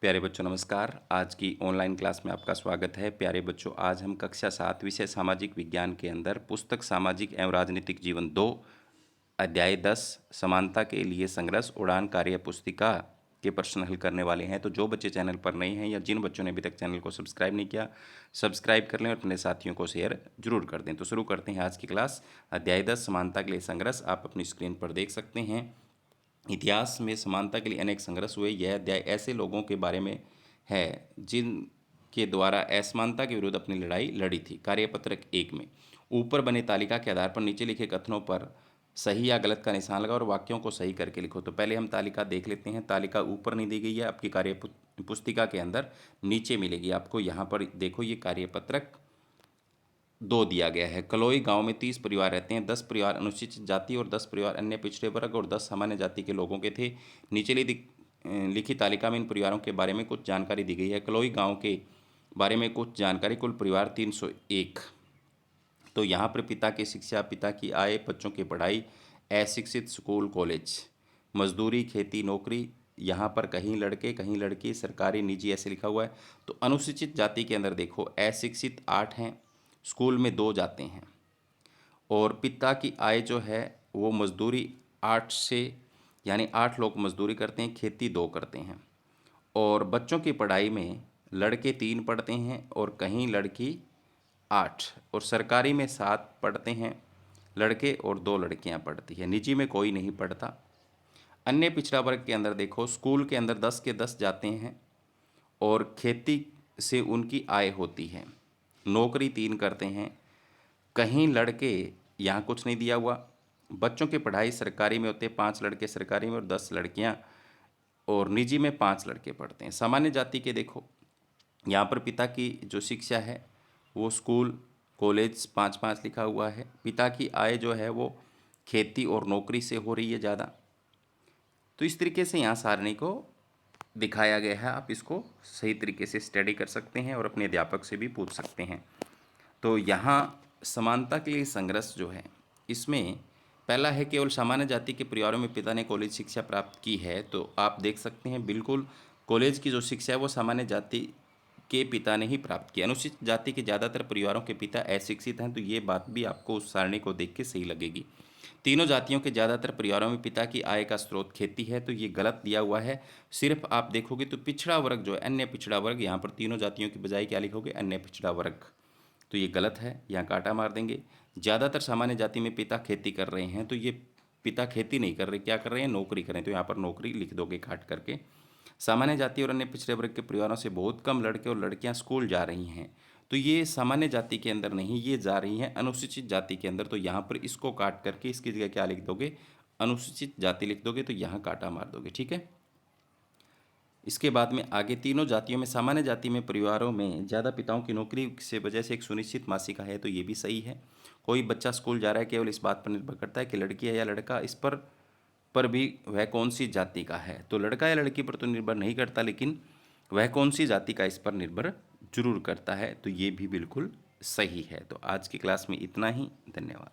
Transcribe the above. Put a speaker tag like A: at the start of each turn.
A: प्यारे बच्चों नमस्कार। आज की ऑनलाइन क्लास में आपका स्वागत है। प्यारे बच्चों, आज हम कक्षा 7 विषय सामाजिक विज्ञान के अंदर पुस्तक सामाजिक एवं राजनीतिक जीवन 2 अध्याय 10 समानता के लिए संघर्ष उड़ान कार्य पुस्तिका के प्रश्न हल करने वाले हैं। तो जो बच्चे चैनल पर नए हैं या जिन बच्चों ने अभी तक चैनल को सब्सक्राइब नहीं किया, सब्सक्राइब कर लें और अपने साथियों को शेयर जरूर कर दें। तो शुरू करते हैं आज की क्लास। अध्याय 10 समानता के लिए संघर्ष आप अपनी स्क्रीन पर देख सकते हैं। इतिहास में समानता के लिए अनेक संघर्ष हुए। यह अध्याय ऐसे लोगों के बारे में है जिनके द्वारा असमानता के विरुद्ध अपनी लड़ाई लड़ी थी। कार्यपत्रक 1 में ऊपर बने तालिका के आधार पर नीचे लिखे कथनों पर सही या गलत का निशान लगाओ और वाक्यों को सही करके लिखो। तो पहले हम तालिका देख लेते हैं। तालिका ऊपर नहीं दी गई है, आपकी कार्य पुस्तिका के अंदर नीचे मिलेगी आपको। यहाँ पर देखो, ये कार्यपत्रक 2 दिया गया है। कलोई गांव में 30 परिवार रहते हैं। 10 परिवार अनुसूचित जाति और 10 परिवार अन्य पिछड़े वर्ग और 10 सामान्य जाति के लोगों के थे। नीचे लिखी तालिका में इन परिवारों के बारे में कुछ जानकारी दी गई है। कलोई गांव के बारे में कुछ जानकारी। कुल परिवार 301। तो यहाँ पर पिता की शिक्षा, पिता की आय, बच्चों की पढ़ाई, अशिक्षित स्कूल कॉलेज, मजदूरी, खेती, नौकरी, यहाँ पर कहीं लड़के कहीं लड़की, सरकारी निजी ऐसे लिखा हुआ है। तो अनुसूचित जाति के अंदर देखो, अशिक्षित 8 हैं, स्कूल में 2 जाते हैं, और पिता की आय जो है वो मजदूरी 8 से, यानी 8 लोग मजदूरी करते हैं, खेती 2 करते हैं। और बच्चों की पढ़ाई में लड़के 3 पढ़ते हैं और कहीं लड़की 8, और सरकारी में 7 पढ़ते हैं लड़के और 2 लड़कियां पढ़ती हैं। निजी में कोई नहीं पढ़ता। अन्य पिछड़ा वर्ग के अंदर देखो, स्कूल के अंदर 10 के 10 जाते हैं और खेती से उनकी आय होती है। नौकरी 3 करते हैं। कहीं लड़के, यहाँ कुछ नहीं दिया हुआ। बच्चों की पढ़ाई सरकारी में होते हैं, 5 लड़के सरकारी में और 10 लड़कियाँ, और निजी में 5 लड़के पढ़ते हैं। सामान्य जाति के देखो, यहाँ पर पिता की जो शिक्षा है वो स्कूल कॉलेज 5-5 लिखा हुआ है। पिता की आय जो है वो खेती और नौकरी से हो रही है ज़्यादा। तो इस तरीके से यहाँ सारणी को दिखाया गया है। आप इसको सही तरीके से स्टडी कर सकते हैं और अपने अध्यापक से भी पूछ सकते हैं। तो यहाँ समानता के लिए संघर्ष जो है, इसमें पहला है केवल सामान्य जाति के परिवारों में पिता ने कॉलेज शिक्षा प्राप्त की है। तो आप देख सकते हैं बिल्कुल कॉलेज की जो शिक्षा है वो सामान्य जाति के पिता ने ही प्राप्त की। अनुसूचित जाति के ज़्यादातर परिवारों के पिता अशिक्षित हैं। तो ये बात भी आपको उस सारणी को देख के सही लगेगी। तीनों जातियों के ज़्यादातर परिवारों में पिता की आय का स्रोत खेती है। तो ये गलत दिया हुआ है। सिर्फ आप देखोगे तो पिछड़ा वर्ग जो है, अन्य पिछड़ा वर्ग, यहाँ पर तीनों जातियों की बजाय क्या लिखोगे, अन्य पिछड़ा वर्ग। तो ये गलत है, यहाँ काटा मार देंगे। ज़्यादातर सामान्य जाति में पिता खेती कर रहे हैं। तो ये पिता खेती नहीं कर रहे, क्या कर रहे हैं, नौकरी कर रहे हैं। तो यहाँ पर नौकरी लिख दोगे काट करके। सामान्य जाति और अन्य पिछड़े वर्ग के परिवारों से बहुत कम लड़के और लड़कियां स्कूल जा रही हैं। तो ये सामान्य जाति के अंदर नहीं, ये जा रही हैं अनुसूचित जाति के अंदर। तो यहाँ पर इसको काट करके इसकी जगह क्या लिख दोगे, अनुसूचित जाति लिख दोगे। तो यहाँ काटा मार दोगे, ठीक है। इसके बाद में आगे, तीनों जातियों में सामान्य जाति में परिवारों में ज़्यादा पिताओं की नौकरी से वजह से एक सुनिश्चित मासिक आय है। तो ये भी सही है। कोई बच्चा स्कूल जा रहा है, केवल इस बात पर निर्भर करता है कि लड़की है या लड़का, इस पर भी वह कौन सी जाति का है। तो लड़का या लड़की पर तो निर्भर नहीं करता, लेकिन वह कौन सी जाति का इस पर निर्भर जरूर करता है। तो ये भी बिल्कुल सही है। तो आज की क्लास में इतना ही। धन्यवाद।